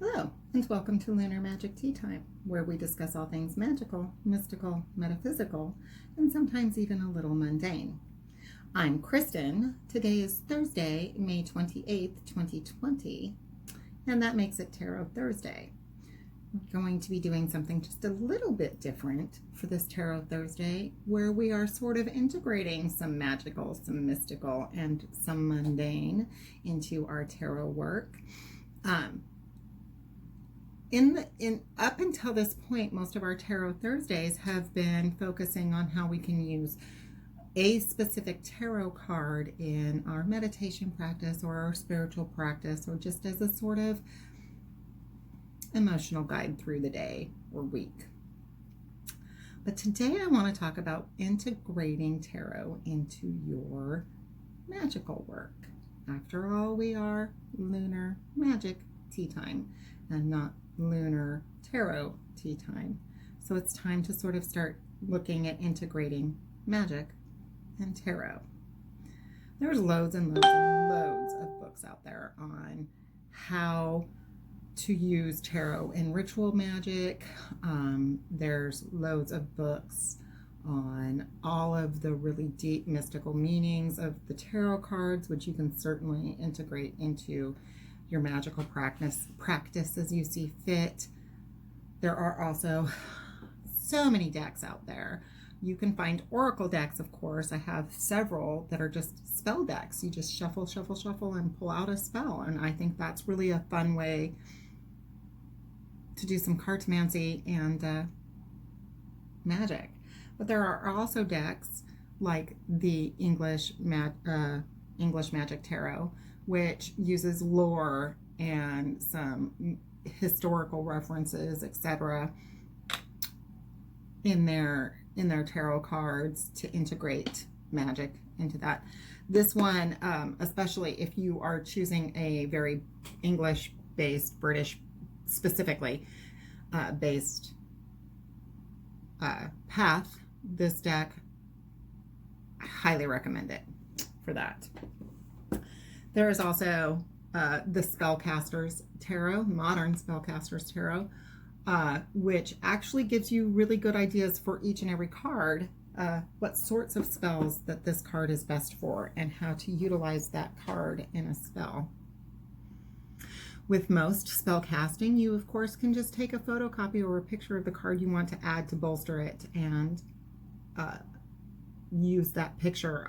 Hello, and welcome to Lunar Magic Tea Time, where we discuss all things magical, mystical, metaphysical, and sometimes even a little mundane. I'm Kristen. Today is Thursday, May 28th, 2020, and that makes it Tarot Thursday. We're going to be doing something just a little bit different for this Tarot Thursday, where we are sort of integrating some magical, some mystical, and some mundane into our tarot work. Up until this point, most of our Tarot Thursdays have been focusing on how we can use a specific tarot card in our meditation practice or our spiritual practice, or just as a sort of emotional guide through the day or week. But today I want to talk about integrating tarot into your magical work. After all, we are Lunar Magic Tea Time and not Lunar Tarot Tea Time. So it's time to sort of start looking at integrating magic and tarot. There's loads and loads and loads of books out there on how to use tarot in ritual magic. There's loads of books on all of the really deep mystical meanings of the tarot cards, which you can certainly integrate into your magical practice as you see fit. There are also so many decks out there. You can find oracle decks, of course. I have several that are just spell decks. You just shuffle, shuffle, shuffle, and pull out a spell. And I think that's really a fun way to do some cartomancy and magic. But there are also decks like the English Magic Tarot, which uses lore and some historical references, etc., in their tarot cards to integrate magic into that. This one, especially if you are choosing a very English-based, British specifically based path, this deck, I highly recommend it for that. There is also the Spellcasters Tarot, modern Spellcasters Tarot, which actually gives you really good ideas for each and every card, what sorts of spells that this card is best for, and how to utilize that card in a spell. With most spell casting, you of course can just take a photocopy or a picture of the card you want to add to bolster it and use that picture.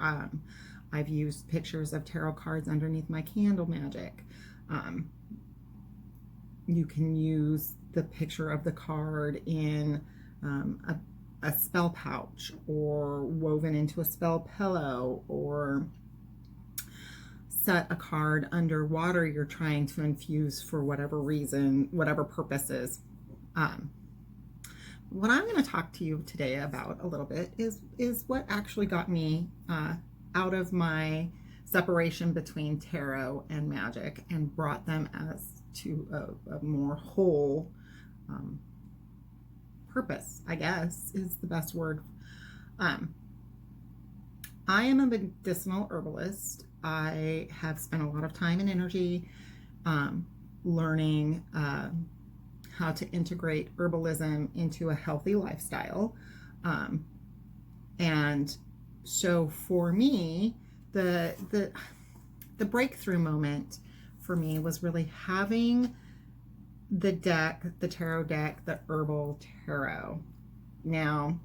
I've used pictures of tarot cards underneath my candle magic. You can use the picture of the card in a spell pouch, or woven into a spell pillow, or set a card underwater you're trying to infuse for whatever reason, whatever purposes. What I'm going to talk to you today about a little bit is what actually got me out of my separation between tarot and magic and brought them as to a more whole purpose, I guess is the best word. I am a medicinal herbalist. I have spent a lot of time and energy learning how to integrate herbalism into a healthy lifestyle. And so for me, the breakthrough moment for me was really having the deck, the tarot deck, the Herbal Tarot. Now,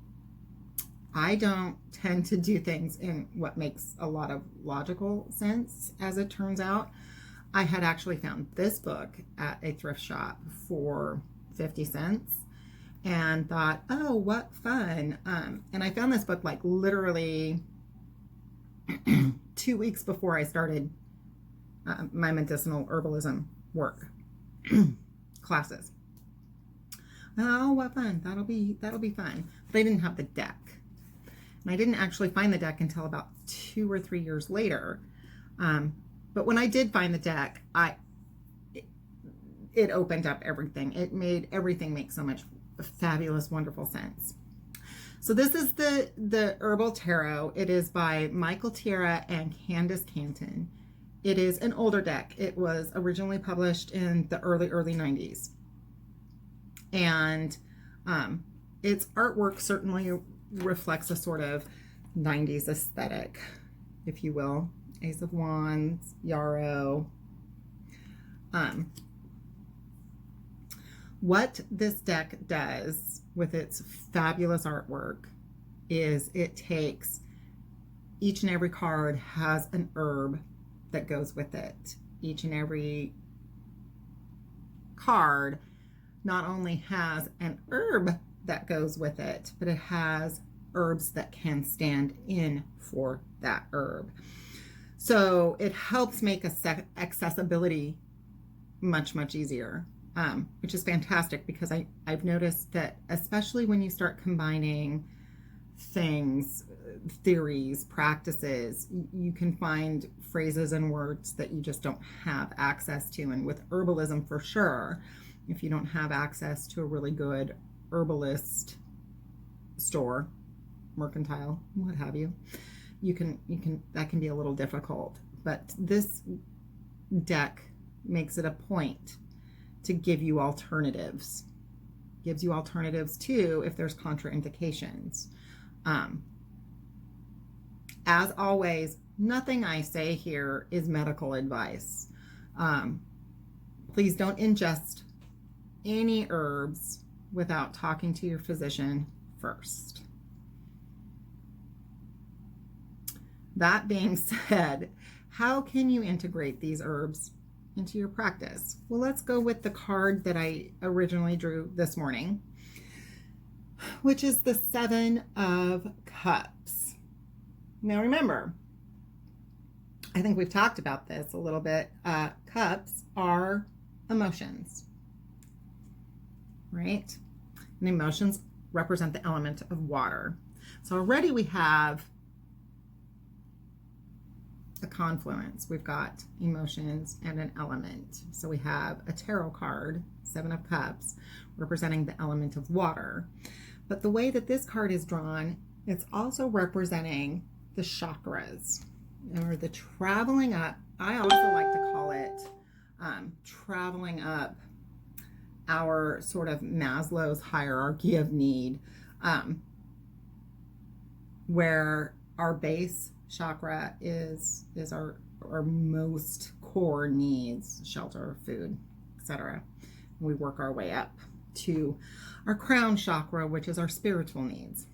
I don't tend to do things in what makes a lot of logical sense, as it turns out. I had actually found this book at a thrift shop for 50 cents and thought, oh, what fun. And I found this book like literally 2 weeks before I started my medicinal herbalism work classes. Oh, what fun. That'll be fun. But I didn't have the deck. And I didn't actually find the deck until about 2 or 3 years later. But when I did find the deck, it opened up everything. It made everything make so much fabulous, wonderful sense. So this is the Herbal Tarot. It is by Michael Tierra and Candace Canton. It is an older deck. It was originally published in the early 90s. And its artwork certainly reflects a sort of 90s aesthetic, if you will. Ace of Wands, Yarrow. What this deck does with its fabulous artwork is it takes each and every card has an herb that goes with it. Each and every card not only has an herb that goes with it, but it has herbs that can stand in for that herb. So it helps make accessibility much easier, which is fantastic, because I've noticed that especially when you start combining things, theories, practices, you can find phrases and words that you just don't have access to. And with herbalism, for sure, if you don't have access to a really good herbalist store, mercantile, what have you, that can be a little difficult. But this deck makes it a point to give you alternatives. Gives you alternatives too if there's contraindications. As always, nothing I say here is medical advice. Please don't ingest any herbs without talking to your physician first. That being said, how can you integrate these herbs into your practice? Well, let's go with the card that I originally drew this morning, which is the Seven of Cups. Now remember, I think we've talked about this a little bit. Cups are emotions, right? And emotions represent the element of water. So already we have a confluence. We've got emotions and an element. So we have a tarot card, Seven of Cups, representing the element of water. But the way that this card is drawn, it's also representing the chakras, or the traveling up. I also like to call it traveling up our sort of Maslow's hierarchy of need, where our base chakra is our most core needs: shelter, food, etc. We work our way up to our crown chakra, which is our spiritual needs.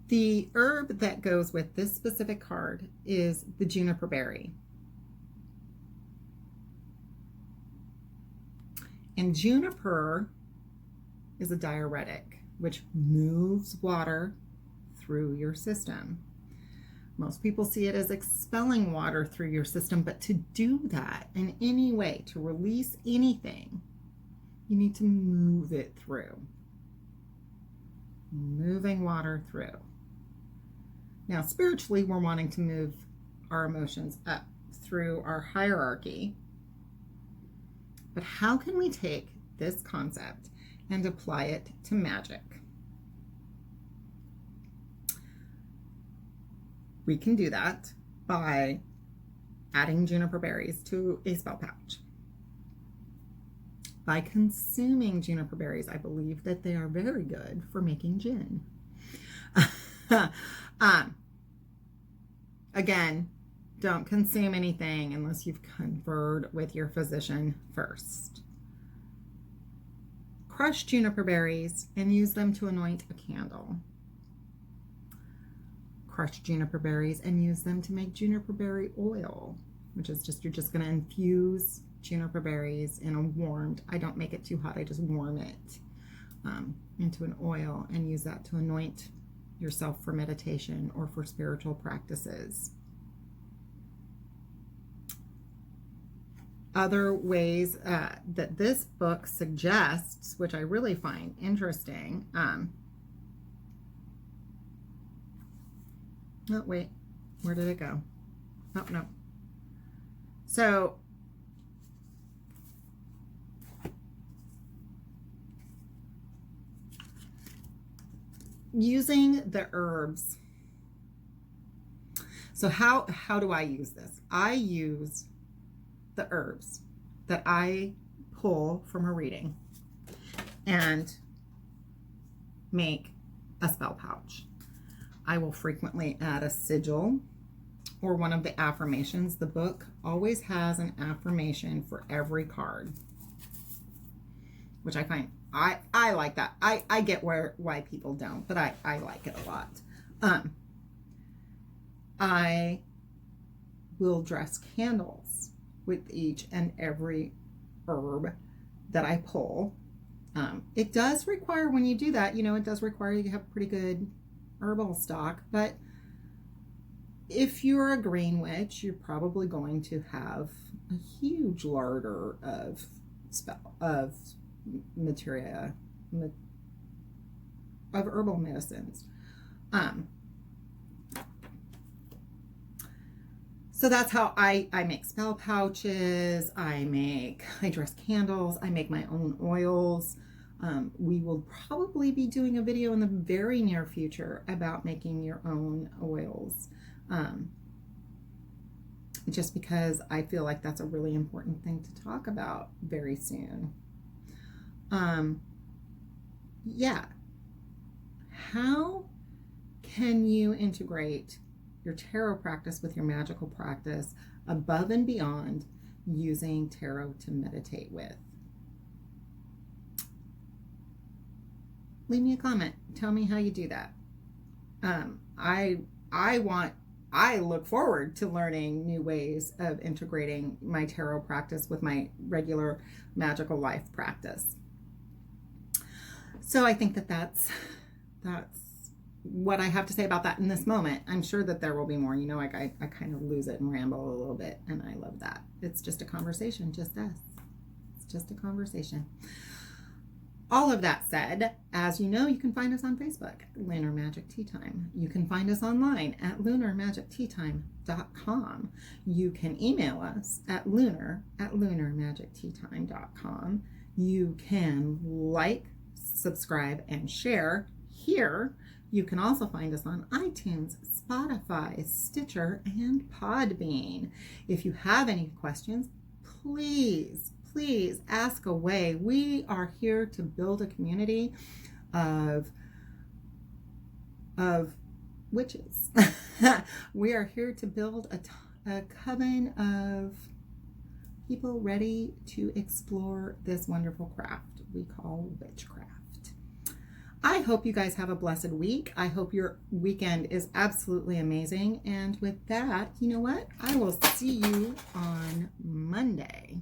The herb that goes with this specific card is the juniper berry. And juniper is a diuretic, which moves water through your system. Most people see it as expelling water through your system, but to do that in any way, to release anything, you need to move it through. Moving water through. Now, spiritually, we're wanting to move our emotions up through our hierarchy. But how can we take this concept and apply it to magic? We can do that by adding juniper berries to a spell pouch. By consuming juniper berries, I believe that they are very good for making gin. Again, don't consume anything unless you've conferred with your physician first. Crush juniper berries and use them to anoint a candle. Crush juniper berries and use them to make juniper berry oil, which is just, you're just going to infuse juniper berries in a warmed, I don't make it too hot, I just warm it into an oil and use that to anoint yourself for meditation or for spiritual practices. Other ways that this book suggests, which I really find interesting. Oh, wait, where did it go? Oh, no. So, using the herbs So how do I use this? I use the herbs that I pull from a reading and make a spell pouch. I will frequently add a sigil or one of the affirmations. The book always has an affirmation for every card, which I find I like that. I get why people don't, but I like it a lot. I will dress candles with each and every herb that I pull. It does require, when you do that, it does require you to have pretty good herbal stock, but if you're a green witch, you're probably going to have a huge larder of materia of herbal medicines. So that's how I make spell pouches. I dress candles. I make my own oils. We will probably be doing a video in the very near future about making your own oils. Just because I feel like that's a really important thing to talk about very soon. Yeah. How can you integrate your tarot practice with your magical practice above and beyond using tarot to meditate with? Leave me a comment. Tell me how you do that. I look forward to learning new ways of integrating my tarot practice with my regular magical life practice. So I think that's what I have to say about that in this moment. I'm sure that there will be more. I kind of lose it and ramble a little bit, and I love that. It's just a conversation, just us. It's just a conversation. All of that said, as you know, you can find us on Facebook, Lunar Magic Tea Time. You can find us online at lunarmagicteatime.com. You can email us at lunar@lunarmagicteatime.com. You can like, subscribe, and share here. You can also find us on iTunes, Spotify, Stitcher, and Podbean. If you have any questions, please ask away. We are here to build a community of witches. We are here to build a coven of people ready to explore this wonderful craft we call witchcraft. I hope you guys have a blessed week. I hope your weekend is absolutely amazing. And with that, you know what? I will see you on Monday.